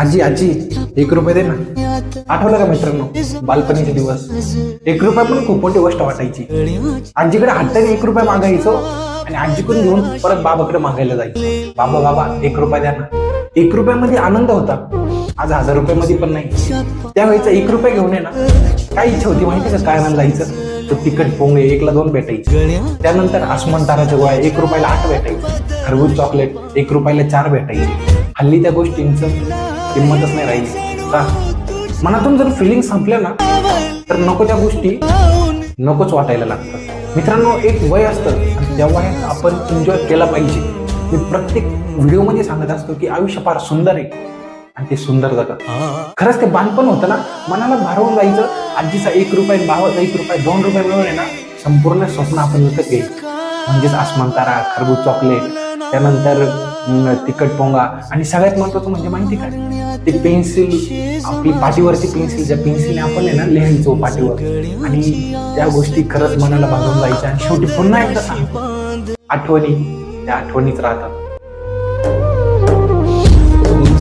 आजी आजी 1 रुपये दे ना. आठवलं का मित्रांनो बालपणीचे दिवस. 1 रुपया पण खूप मोठी गोष्ट वाटायची. आजीकडे हट्टाने 1 रुपया मागायचो आणि आजीकडून घेऊन परत बाबाकडे मागायला जायचो. बाबा बाबा 1 रुपया द्या ना. 1 रुपयामध्ये आनंद होता. आज 1000 रुपये मध्ये पण नाही. त्यावेळेचा 1 रुपया घेऊन आहे ना काय इच्छा होती माहिती का? काय आणायला जायचं तर तिखट पोंगे 1 ला 2 भेटायचे. त्यानंतर आसमान ताराच्या गोळ्या 1 रुपयाला 8 भेटायचे. खरबूज चॉकलेट 1 रुपयाला 4 भेटायचे. हल्ली त्या गोष्टींचं किंमतच नाही राहिली का? मनातून जर फिलिंग संपल्या ना तर नको त्या गोष्टी नकोच वाटायला लागतात. मित्रांनो एक वय असतं आणि त्या वयात आपण एन्जॉय केला पाहिजे. मी प्रत्येक व्हिडिओमध्ये सांगत असतो की आयुष्य फार सुंदर आहे आणि ते सुंदर जगा. खरंच ते बालपण होतं ना मनाला भारावून जायचं. आजीचा 1 रुपया भावाचा 1 रुपया 2 रुपये मिळून आहे ना संपूर्ण स्वप्न आपण विकत घ्यायचं. म्हणजेच आसमान तारा खरबूज चॉकलेट त्यानंतर तिखट पोंगा आणि सगळ्यात महत्वाचं म्हणजे माहिती का ते पेन्सिल आपली पाठीवरची पेन्सिल ज्या पेन्सिलने आपण आहे ना लिहायचो पाठीवर आणि त्या गोष्टी खरंच मनाला भागून जायच्या. आणि शेवटी पुन्हा एकदा सांगतो आठवणी त्या आठवणीच राहतात.